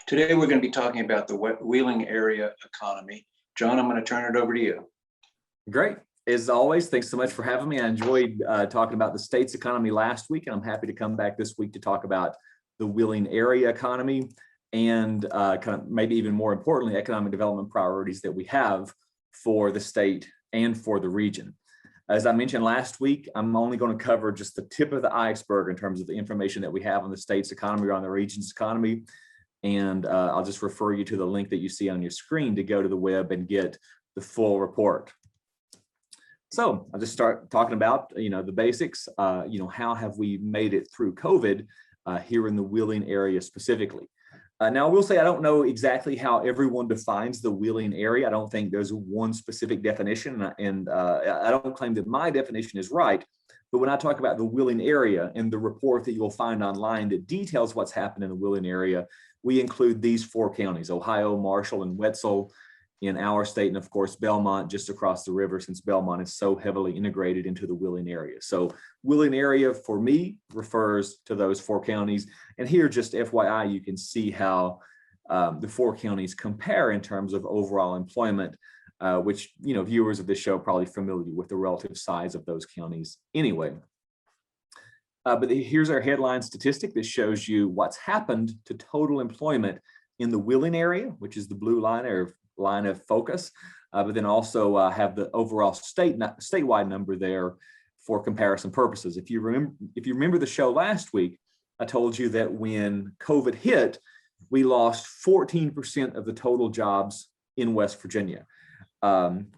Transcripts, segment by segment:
Today, we're going to be talking about the Wheeling area economy. John, I'm going to turn it over to you. Great. As always, thanks so much for having me. I enjoyed talking about the state's economy last week, and I'm happy to come back this week to talk about the Wheeling area economy and kind of maybe even more importantly, economic development priorities that we have for the state and for the region. As I mentioned last week, I'm only going to cover just the tip of the iceberg in terms of the information that we have on the state's economy or on the region's economy. And I'll just refer you to the link that you see on your screen to go to the web and get the full report. So I'll just start talking about, the basics. How have we made it through COVID here in the Wheeling area specifically? Now, I will say I don't know exactly how everyone defines the Wheeling area. I don't think there's one specific definition, and I don't claim that my definition is right. But when I talk about the Wheeling area and the report that you'll find online that details what's happened in the Wheeling area, we include these four counties: Ohio, Marshall, and Wetzel in our state, and of course, Belmont just across the river, since Belmont is so heavily integrated into the Wheeling area. So Wheeling area for me refers to those four counties. And here, just FYI, you can see how the four counties compare in terms of overall employment, which, viewers of this show are probably familiar with the relative size of those counties anyway. But here's our headline statistic that shows you what's happened to total employment in the Wheeling area, which is the blue line or line of focus, but then also have the overall statewide number there for comparison purposes. If you remember the show last week, I told you that when COVID hit, we lost 14% of the total jobs in West Virginia.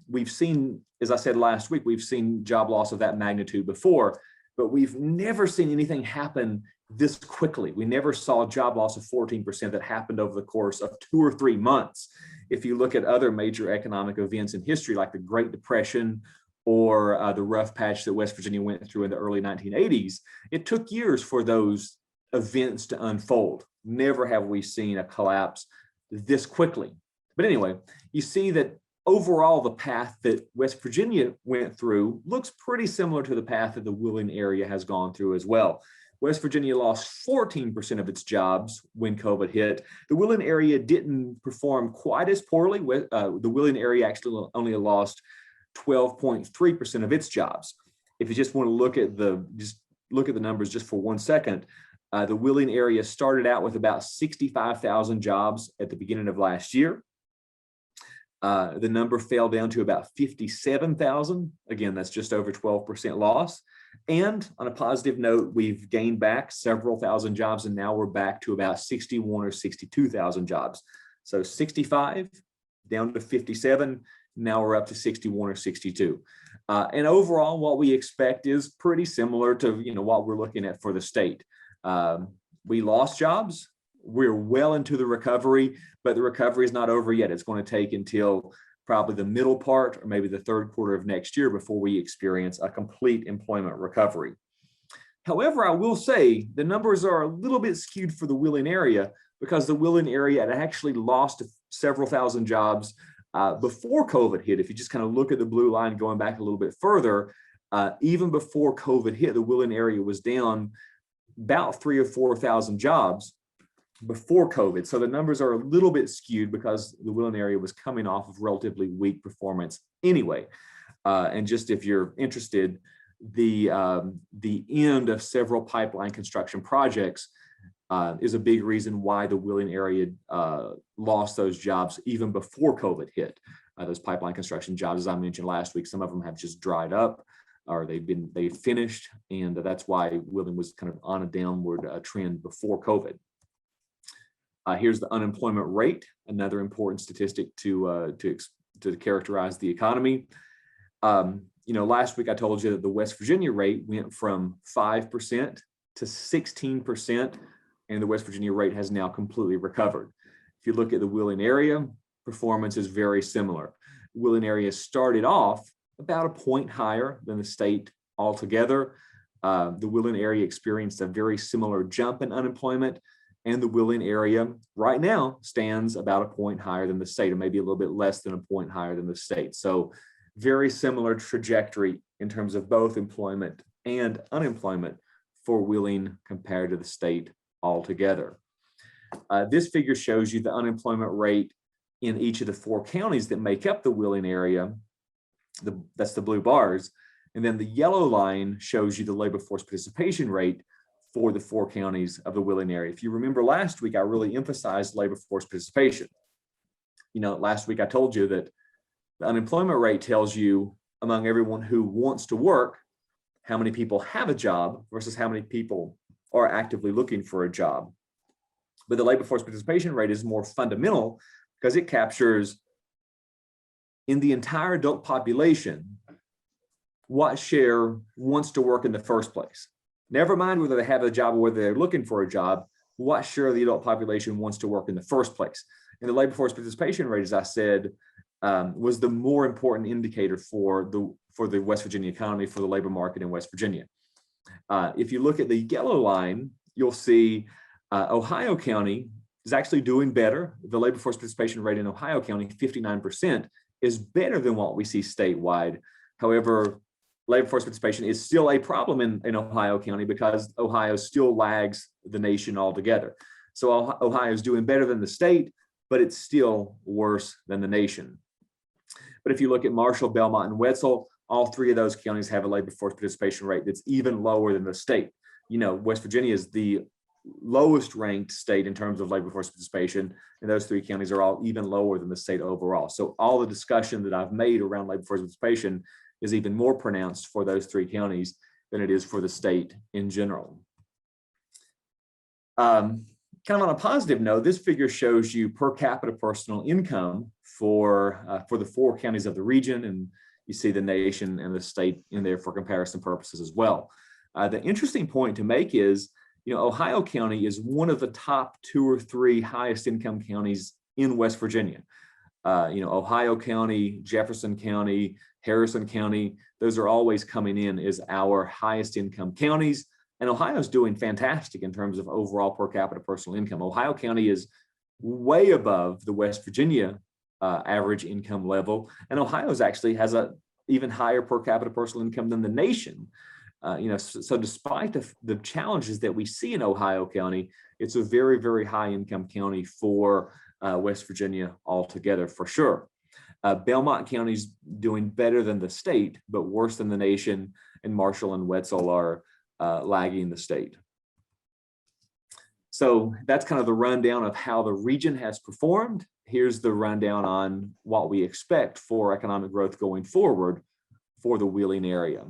We've seen, as I said last week, we've seen job loss of that magnitude before, but we've never seen anything happen this quickly. We never saw a job loss of 14% that happened over the course of 2 or 3 months. If you look at other major economic events in history, like the Great Depression or the rough patch that West Virginia went through in the early 1980s, it took years for those events to unfold. Never have we seen a collapse this quickly. But anyway, you see that overall, the path that West Virginia went through looks pretty similar to the path that the Wheeling area has gone through as well. West Virginia lost 14% of its jobs when COVID hit. The Wheeling area didn't perform quite as poorly. The Wheeling area actually only lost 12.3% of its jobs. If you just want to look at the numbers just for 1 second, the Wheeling area started out with about 65,000 jobs at the beginning of last year. The number fell down to about 57,000. Again, that's just over 12% loss. And on a positive note, we've gained back several thousand jobs, and now we're back to about 61 or 62,000 jobs. So 65 down to 57, now we're up to 61 or 62. And overall, what we expect is pretty similar to what we're looking at for the state. We lost jobs. We're well into the recovery, but the recovery is not over yet. It's going to take until probably the middle part or maybe the third quarter of next year before we experience a complete employment recovery. However, I will say the numbers are a little bit skewed for the Wheeling area because the Wheeling area had actually lost several thousand jobs before COVID hit. If you just kind of look at the blue line going back a little bit further, even before COVID hit, the Wheeling area was down about 3,000 or 4,000 jobs before COVID. So the numbers are a little bit skewed because the Wheeling area was coming off of relatively weak performance anyway. And just if you're interested, the end of several pipeline construction projects is a big reason why the Wheeling area lost those jobs even before COVID hit. Those pipeline construction jobs, as I mentioned last week, some of them have just dried up or they've finished, and that's why Wheeling was kind of on a downward trend before COVID. Here's the unemployment rate, another important statistic to characterize the economy. Last week I told you that the West Virginia rate went from 5% to 16%, and the West Virginia rate has now completely recovered. If you look at the Wheeling area, performance is very similar. Wheeling area started off about a point higher than the state altogether. The Wheeling area experienced a very similar jump in unemployment, and the Wheeling area right now stands about a point higher than the state, or maybe a little bit less than a point higher than the state. So very similar trajectory in terms of both employment and unemployment for Wheeling compared to the state altogether. This figure shows you the unemployment rate in each of the 4 counties that make up the Wheeling area. That's the blue bars. And then the yellow line shows you the labor force participation rate for the 4 counties of the Wheeling area. If you remember last week, I really emphasized labor force participation. Last week I told you that the unemployment rate tells you among everyone who wants to work, how many people have a job versus how many people are actively looking for a job. But the labor force participation rate is more fundamental because it captures in the entire adult population what share wants to work in the first place. Never mind whether they have a job or whether they're looking for a job, what share of the adult population wants to work in the first place. And the labor force participation rate, as I said, was the more important indicator for the West Virginia economy, for the labor market in West Virginia. If you look at the yellow line, you'll see Ohio County is actually doing better. The labor force participation rate in Ohio County, 59%, is better than what we see statewide. However, labor force participation is still a problem in Ohio County because Ohio still lags the nation altogether. So Ohio is doing better than the state, but it's still worse than the nation. But if you look at Marshall, Belmont, and Wetzel, all 3 of those counties have a labor force participation rate that's even lower than the state. West Virginia is the lowest ranked state in terms of labor force participation, and those 3 counties are all even lower than the state overall. So all the discussion that I've made around labor force participation is even more pronounced for those 3 counties than it is for the state in general. Kind of on a positive note, this figure shows you per capita personal income for the 4 counties of the region, and you see the nation and the state in there for comparison purposes as well. The interesting point to make is, Ohio County is one of the top 2 or 3 highest income counties in West Virginia. Ohio County, Jefferson County, Harrison County, those are always coming in as our highest income counties. And Ohio's doing fantastic in terms of overall per capita personal income. Ohio County is way above the West Virginia average income level. And Ohio's actually has a even higher per capita personal income than the nation. So despite the challenges that we see in Ohio County, it's a very, very high income county for West Virginia altogether, for sure. Belmont County's doing better than the state, but worse than the nation, and Marshall and Wetzel are lagging the state. So that's kind of the rundown of how the region has performed. Here's the rundown on what we expect for economic growth going forward for the Wheeling area.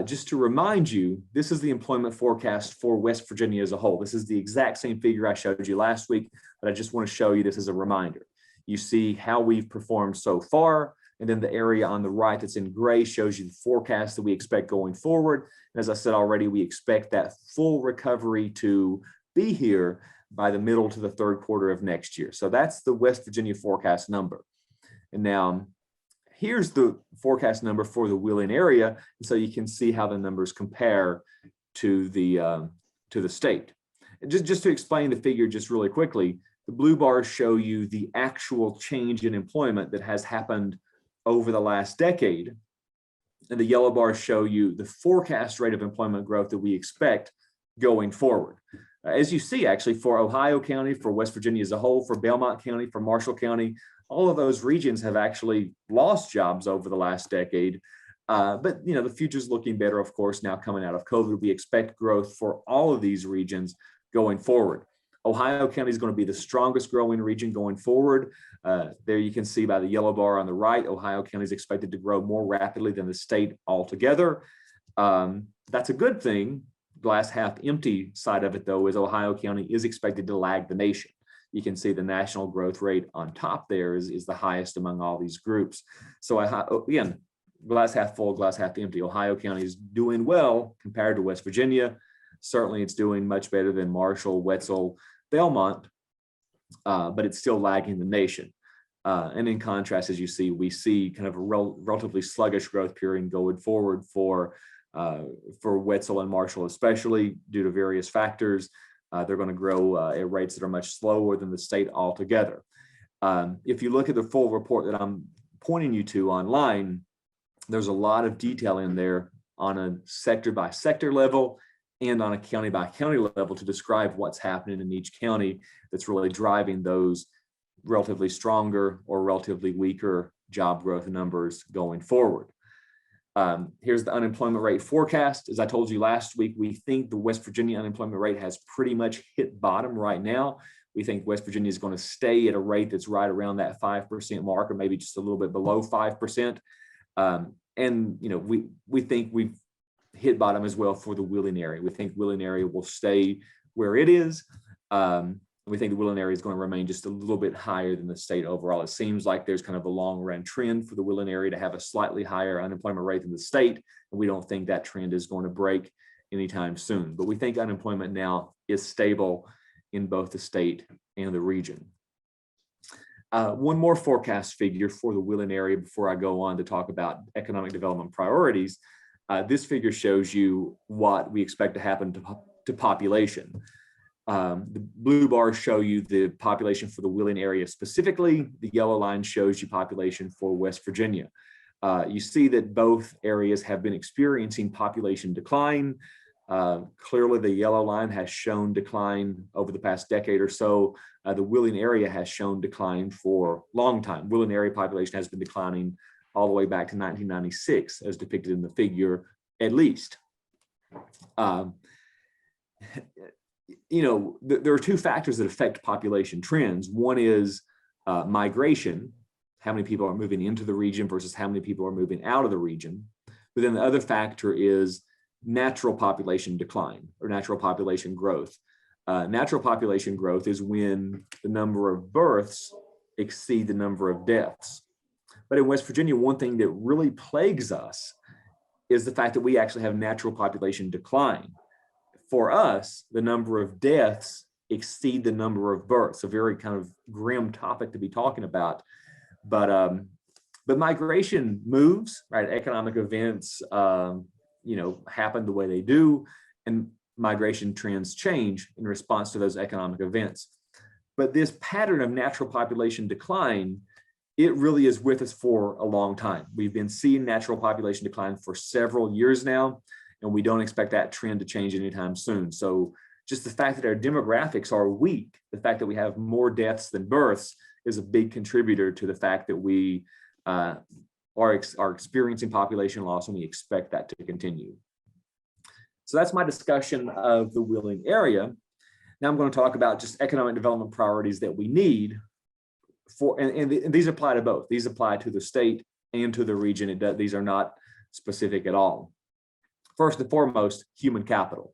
Just to remind you, this is the employment forecast for West Virginia as a whole. This is the exact same figure I showed you last week, but I just want to show you this as a reminder. You see how we've performed so far, and then the area on the right that's in gray shows you the forecast that we expect going forward. And as I said already, we expect that full recovery to be here by the middle to the 3rd quarter of next year. So that's the West Virginia forecast number. And now here's the forecast number for the Wheeling area. And so you can see how the numbers compare to the state. And just to explain the figure just really quickly, the blue bars show you the actual change in employment that has happened over the last decade. And the yellow bars show you the forecast rate of employment growth that we expect going forward. As you see, actually, for Ohio County, for West Virginia as a whole, for Belmont County, for Marshall County, all of those regions have actually lost jobs over the last decade. But the future's looking better, of course, now coming out of COVID. We expect growth for all of these regions going forward. Ohio County is going to be the strongest growing region going forward. There you can see by the yellow bar on the right, Ohio County is expected to grow more rapidly than the state altogether. That's a good thing. Glass half empty side of it, though, is Ohio County is expected to lag the nation. You can see the national growth rate on top there is the highest among all these groups. So again, glass half full, glass half empty. Ohio County is doing well compared to West Virginia. Certainly it's doing much better than Marshall, Wetzel, Belmont, but it's still lagging the nation. And in contrast, as you see, we see kind of a relatively sluggish growth period going forward for Wetzel and Marshall, especially due to various factors. They're going to grow at rates that are much slower than the state altogether. If you look at the full report that I'm pointing you to online, there's a lot of detail in there on a sector by sector level and on a county by county level to describe what's happening in each county that's really driving those relatively stronger or relatively weaker job growth numbers going forward. Here's the unemployment rate forecast. As I told you last week, we think the West Virginia unemployment rate has pretty much hit bottom right now. We think West Virginia is going to stay at a rate that's right around that 5% mark, or maybe just a little bit below 5%. And we think we've hit bottom as well for the Wheeling area. We think Wheeling area will stay where it is. We think the Wheeling area is going to remain just a little bit higher than the state overall. It seems like there's kind of a long run trend for the Wheeling area to have a slightly higher unemployment rate than the state. And we don't think that trend is going to break anytime soon. But we think unemployment now is stable in both the state and the region. One more forecast figure for the Wheeling area before I go on to talk about economic development priorities. This figure shows you what we expect to happen to population. The blue bars show you the population for the Wheeling area specifically. The yellow line shows you population for West Virginia. You see that both areas have been experiencing population decline. Clearly, the yellow line has shown decline over the past decade or so. The Wheeling area has shown decline for a long time. Wheeling area population has been declining all the way back to 1996, as depicted in the figure, at least. There are two factors that affect population trends. One is migration, how many people are moving into the region versus how many people are moving out of the region. But then the other factor is natural population decline or natural population growth. Natural population growth is when the number of births exceed the number of deaths. But in West Virginia, one thing that really plagues us is the fact that we actually have natural population decline. For us, the number of deaths exceed the number of births. A very kind of grim topic to be talking about. But migration moves, right? Economic events, happen the way they do, and migration trends change in response to those economic events. But this pattern of natural population decline, it really is with us for a long time. We've been seeing natural population decline for several years now, and we don't expect that trend to change anytime soon. So just the fact that our demographics are weak, the fact that we have more deaths than births, is a big contributor to the fact that we are experiencing population loss, and we expect that to continue. So that's my discussion of the Wheeling area. Now I'm going to talk about just economic development priorities that we need for, and these apply to both. These apply to the state and to the region. These are not specific at all. First and foremost, human capital.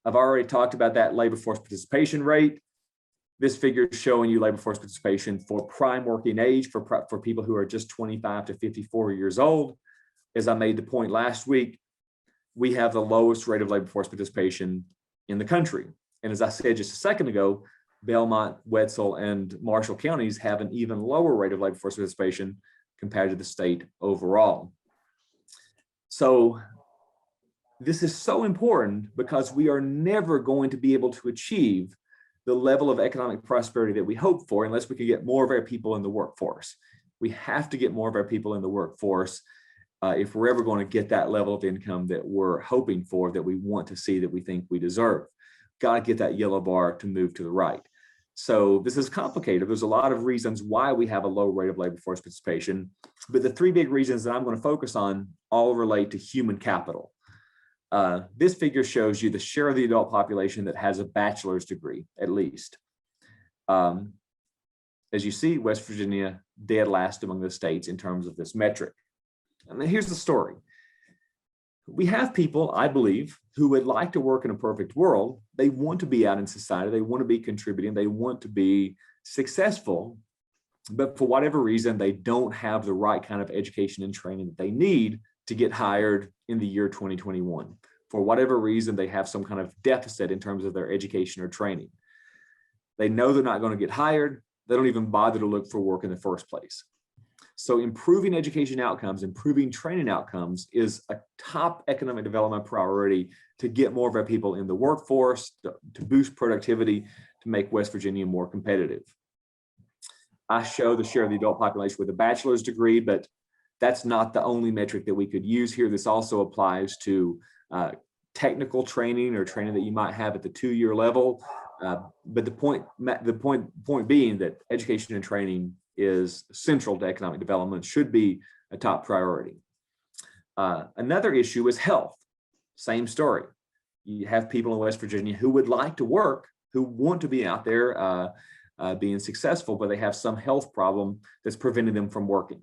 I've already talked about that labor force participation rate. This figure is showing you labor force participation for prime working age for people who are just 25 to 54 years old. As I made the point last week, we have the lowest rate of labor force participation in the country. And as I said just a second ago, Belmont, Wetzel, and Marshall counties have an even lower rate of labor force participation compared to the state overall. So this is so important because we are never going to be able to achieve the level of economic prosperity that we hope for unless we can get more of our people in the workforce. We have to get more of our people in the workforce if we're ever going to get that level of income that we're hoping for, that we want to see, that we think we deserve. Got to get that yellow bar to move to the right. So this is complicated. There's a lot of reasons why we have a low rate of labor force participation, but the three big reasons that I'm going to focus on all relate to human capital. This figure shows you the share of the adult population that has a bachelor's degree, at least. As you see, West Virginia dead last among the states in terms of this metric. And then here's the story. We have people, I believe, who would like to work in a perfect world. They want to be out in society. They want to be contributing. They want to be successful. But for whatever reason, they don't have the right kind of education and training that they need to get hired in the year 2021. For whatever reason, they have some kind of deficit in terms of their education or training. They know they're not going to get hired. They don't even bother to look for work in the first place. So improving education outcomes, improving training outcomes is a top economic development priority to get more of our people in the workforce, to boost productivity, to make West Virginia more competitive. I show the share of the adult population with a bachelor's degree, but that's not the only metric that we could use here. This also applies to technical training or training that you might have at the 2-year level. But the point being that education and training is central to economic development, should be a top priority. Another issue is health. Same story. You have people in West Virginia who would like to work, who want to be out there being successful, but they have some health problem that's preventing them from working.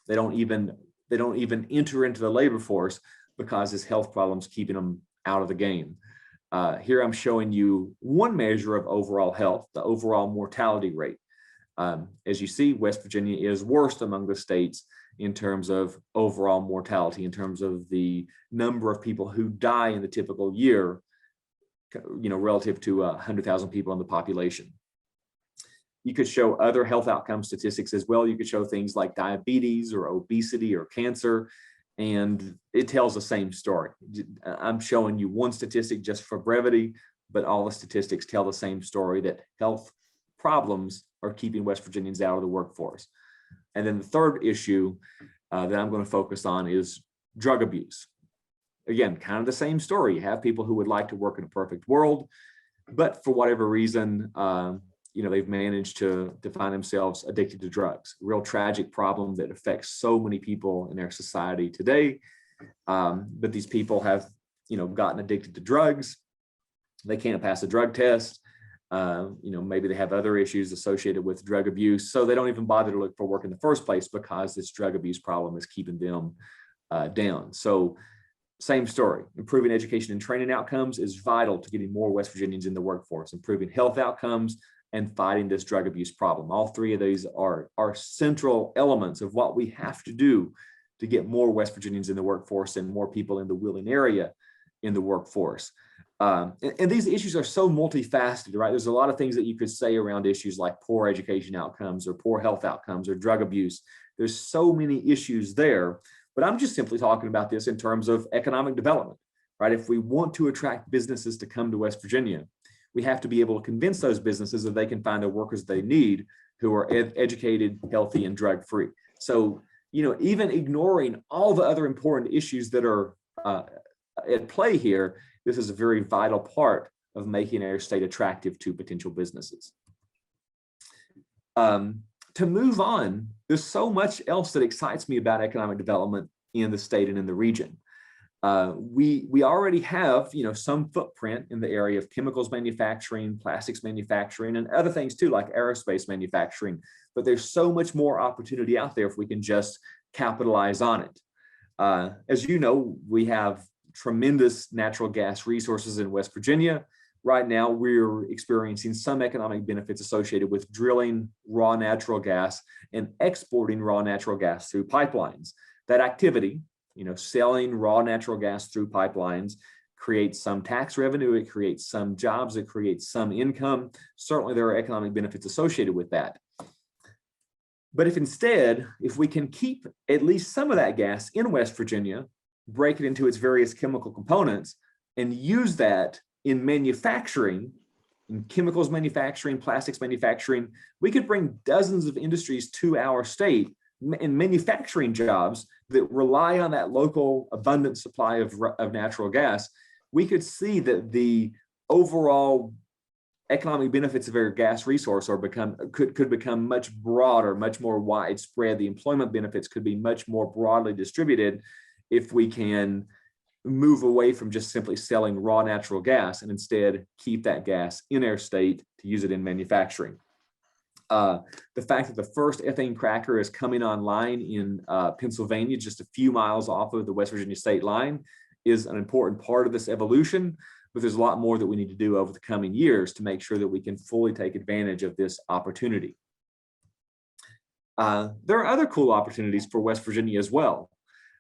They don't even enter into the labor force because this health problem's keeping them out of the game. Here I'm showing you one measure of overall health, the overall mortality rate. As you see, West Virginia is worst among the states in terms of overall mortality, in terms of the number of people who die in the typical year, relative to 100,000 people in the population. You could show other health outcome statistics as well. You could show things like diabetes or obesity or cancer, and it tells the same story. I'm showing you one statistic just for brevity, but all the statistics tell the same story, that health problems are keeping West Virginians out of the workforce. And then the third issue that I'm going to focus on is drug abuse. Again, kind of the same story. You have people who would like to work in a perfect world, but for whatever reason, they've managed to find themselves addicted to drugs. A real tragic problem that affects so many people in our society today. But these people have, gotten addicted to drugs. They can't pass a drug test. Maybe they have other issues associated with drug abuse, so they don't even bother to look for work in the first place because this drug abuse problem is keeping them down. So same story. Improving education and training outcomes is vital to getting more West Virginians in the workforce. Improving health outcomes and fighting this drug abuse problem. All three of these are central elements of what we have to do to get more West Virginians in the workforce and more people in the Wheeling area in the workforce. And these issues are so multifaceted, right? There's a lot of things that you could say around issues like poor education outcomes or poor health outcomes or drug abuse. There's so many issues there, but I'm just simply talking about this in terms of economic development, right? If we want to attract businesses to come to West Virginia, we have to be able to convince those businesses that they can find the workers they need who are educated, healthy, and drug-free. So, even ignoring all the other important issues that are at play here, this is a very vital part of making our state attractive to potential businesses. To move on, there's so much else that excites me about economic development in the state and in the region. We already have, some footprint in the area of chemicals manufacturing, plastics manufacturing, and other things too, like aerospace manufacturing. But there's so much more opportunity out there if we can just capitalize on it. As you know, we have tremendous natural gas resources in West Virginia. Right now, we're experiencing some economic benefits associated with drilling raw natural gas and exporting raw natural gas through pipelines. That activity, selling raw natural gas through pipelines, creates some tax revenue, it creates some jobs, it creates some income. Certainly there are economic benefits associated with that. But if we can keep at least some of that gas in West Virginia, break it into its various chemical components, and use that in manufacturing, in chemicals manufacturing, plastics manufacturing, we could bring dozens of industries to our state in manufacturing jobs that rely on that local abundant supply of natural gas. We could see that the overall economic benefits of our gas resource could become much broader, much more widespread. The employment benefits could be much more broadly distributed if we can move away from just simply selling raw natural gas and instead keep that gas in our state to use it in manufacturing. The fact that the first ethane cracker is coming online in Pennsylvania, just a few miles off of the West Virginia state line, is an important part of this evolution, but there's a lot more that we need to do over the coming years to make sure that we can fully take advantage of this opportunity. There are other cool opportunities for West Virginia as well.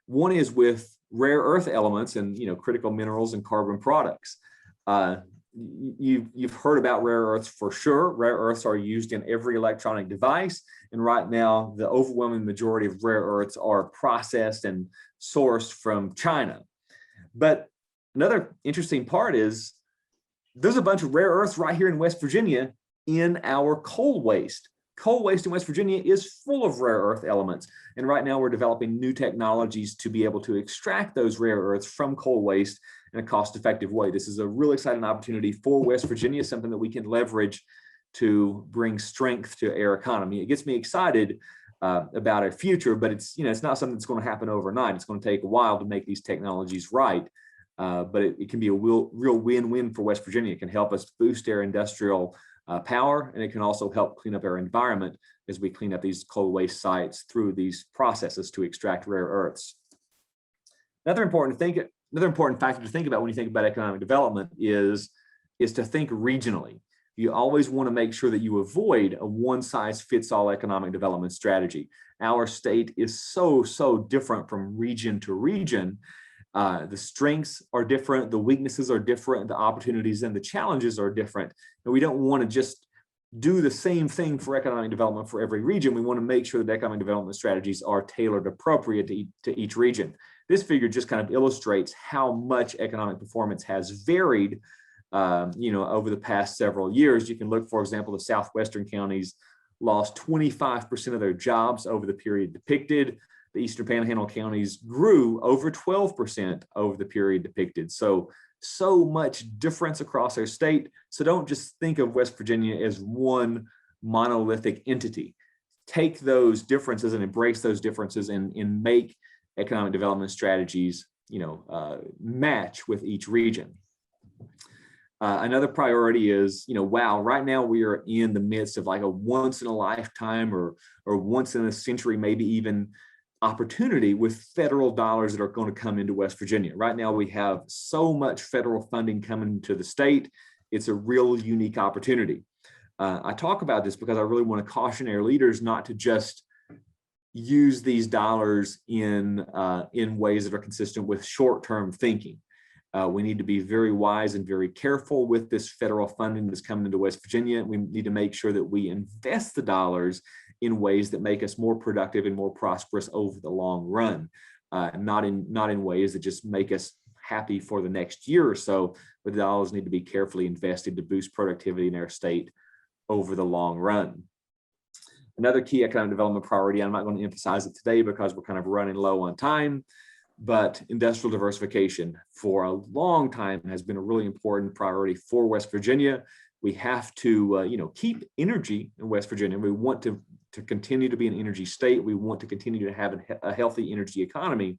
One is with rare earth elements and critical minerals and carbon products. You've heard about rare earths for sure. Rare earths are used in every electronic device, and right now the overwhelming majority of rare earths are processed and sourced from China. But another interesting part is there's a bunch of rare earths right here in West Virginia in our coal waste coal waste in West Virginia is full of rare earth elements. And right now we're developing new technologies to be able to extract those rare earths from coal waste in a cost-effective way. This is a really exciting opportunity for West Virginia, something that we can leverage to bring strength to our economy. It gets me excited about our future, but it's not something that's going to happen overnight. It's going to take a while to make these technologies right. But it can be a real win-win for West Virginia. It can help us boost our industrial power, and it can also help clean up our environment as we clean up these coal waste sites through these processes to extract rare earths. Another important factor to think about when you think about economic development is to think regionally. You always want to make sure that you avoid a one-size-fits-all economic development strategy. Our state is so different from region to region. The strengths are different, the weaknesses are different, the opportunities and the challenges are different. And we don't want to just do the same thing for economic development for every region. We want to make sure that economic development strategies are tailored appropriate to each region. This figure just kind of illustrates how much economic performance has varied over the past several years. You can look, for example, the southwestern counties lost 25% of their jobs over the period depicted. The Eastern Panhandle counties grew over 12% over the period depicted. So much difference across our state. So don't just think of West Virginia as one monolithic entity. Take those differences and embrace those differences and make economic development strategies, match with each region. Another priority is, wow, right now we are in the midst of like a once in a lifetime or once in a century, maybe even opportunity with federal dollars that are going to come into West Virginia. Right now we have so much federal funding coming to the state. It's a real unique opportunity. I talk about this because I really want to caution our leaders not to just use these dollars in ways that are consistent with short-term thinking. We need to be very wise and very careful with this federal funding that's coming into West Virginia. We need to make sure that we invest the dollars in ways that make us more productive and more prosperous over the long run, not in ways that just make us happy for the next year or so, but the dollars need to be carefully invested to boost productivity in our state over the long run. Another key economic development priority, I'm not going to emphasize it today because we're kind of running low on time, but industrial diversification for a long time has been a really important priority for West Virginia. We have to, keep energy in West Virginia. We want to continue to be an energy state. We want to continue to have a healthy energy economy,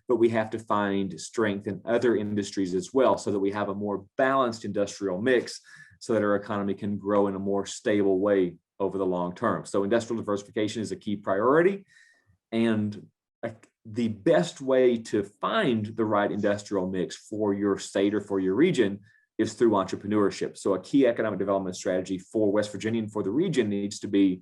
but we have to find strength in other industries as well so that we have a more balanced industrial mix so that our economy can grow in a more stable way over the long term. So industrial diversification is a key priority. And the best way to find the right industrial mix for your state or for your region is through entrepreneurship. So a key economic development strategy for West Virginia and for the region needs to be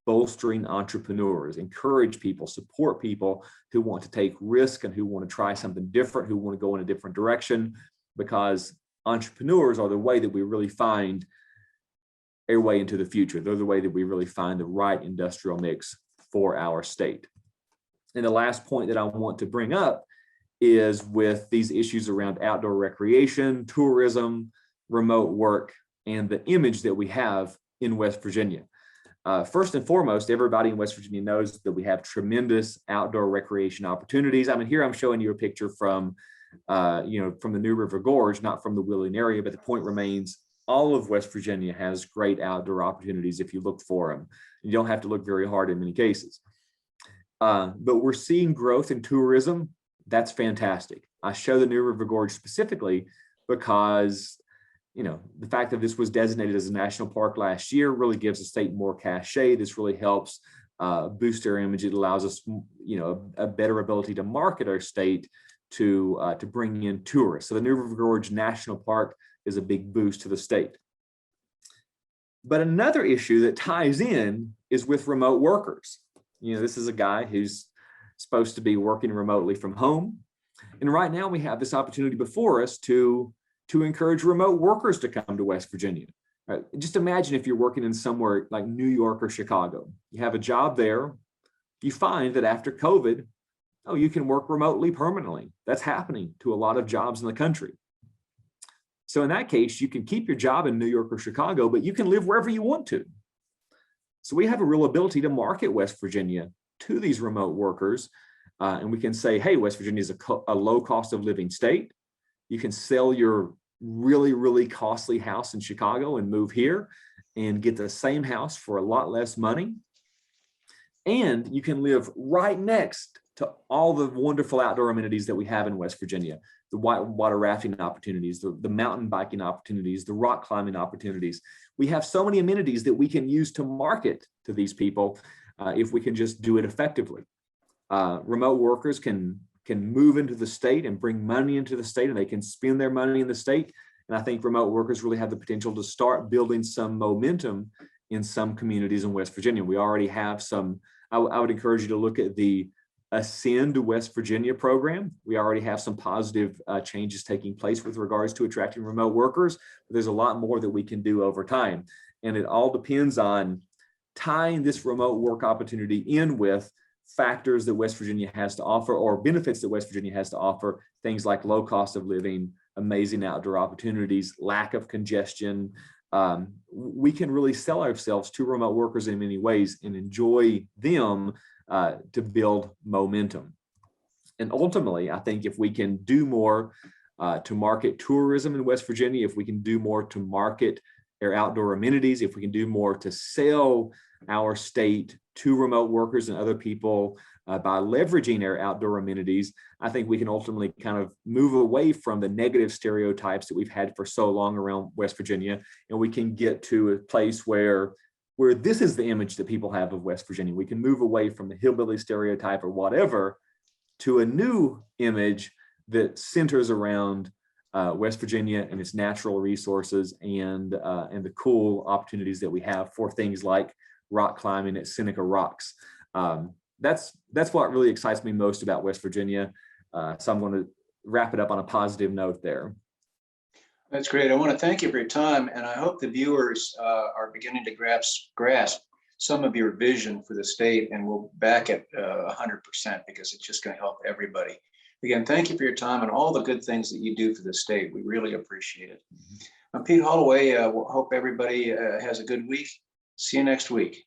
bolstering entrepreneurs, encourage people, support people who want to take risk and who want to try something different, who want to go in a different direction, because entrepreneurs are the way that we really find a way into the future. They're the way that we really find the right industrial mix for our state. And the last point that I want to bring up is with these issues around outdoor recreation, tourism, remote work, and the image that we have in West Virginia. First and foremost, everybody in West Virginia knows that we have tremendous outdoor recreation opportunities. I mean, here I'm showing you a picture from the New River Gorge, not from the Wheeling area, but the point remains, all of West Virginia has great outdoor opportunities if you look for them. You don't have to look very hard in many cases. But we're seeing growth in tourism. That's fantastic. I show the New River Gorge specifically because, the fact that this was designated as a national park last year really gives the state more cachet. This really helps boost our image. It allows us, a better ability to market our state to bring in tourists. So the New River Gorge National Park is a big boost to the state. But another issue that ties in is with remote workers. This is a guy who's supposed to be working remotely from home. And right now we have this opportunity before us to encourage remote workers to come to West Virginia. Right? Just imagine if you're working in somewhere like New York or Chicago. You have a job there. You find that after COVID, you can work remotely permanently. That's happening to a lot of jobs in the country. So in that case, you can keep your job in New York or Chicago, but you can live wherever you want to. So we have a real ability to market West Virginia to these remote workers. And we can say, hey, West Virginia is a low cost of living state. You can sell your really, really costly house in Chicago and move here and get the same house for a lot less money. And you can live right next to all the wonderful outdoor amenities that we have in West Virginia, the water rafting opportunities, the mountain biking opportunities, the rock climbing opportunities. We have so many amenities that we can use to market to these people if we can just do it effectively. Remote workers can move into the state and bring money into the state, and they can spend their money in the state. And I think remote workers really have the potential to start building some momentum in some communities in West Virginia. We already have some. I would encourage you to look at the Ascend to West Virginia program. We already have some positive changes taking place with regards to attracting remote workers, but there's a lot more that we can do over time. And it all depends on tying this remote work opportunity in with factors that West Virginia has to offer, or benefits that West Virginia has to offer, things like low cost of living, amazing outdoor opportunities, lack of congestion. We can really sell ourselves to remote workers in many ways and enjoy them to build momentum. And ultimately, I think if we can do more to market tourism in West Virginia, if we can do more to market our outdoor amenities, if we can do more to sell our state to remote workers and other people by leveraging our outdoor amenities, I think we can ultimately kind of move away from the negative stereotypes that we've had for so long around West Virginia, and we can get to a place where this is the image that people have of West Virginia. We can move away from the hillbilly stereotype or whatever to a new image that centers around West Virginia and its natural resources and the cool opportunities that we have for things like rock climbing at Seneca Rocks. That's what really excites me most about West Virginia. So I'm going to wrap it up on a positive note there. That's great. I want to thank you for your time, and I hope the viewers are beginning to grasp some of your vision for the state, and we'll back it 100% because it's just going to help everybody. Again, thank you for your time and all the good things that you do for the state. We really appreciate it. I'm Pete Holloway. Hope everybody has a good week. See you next week.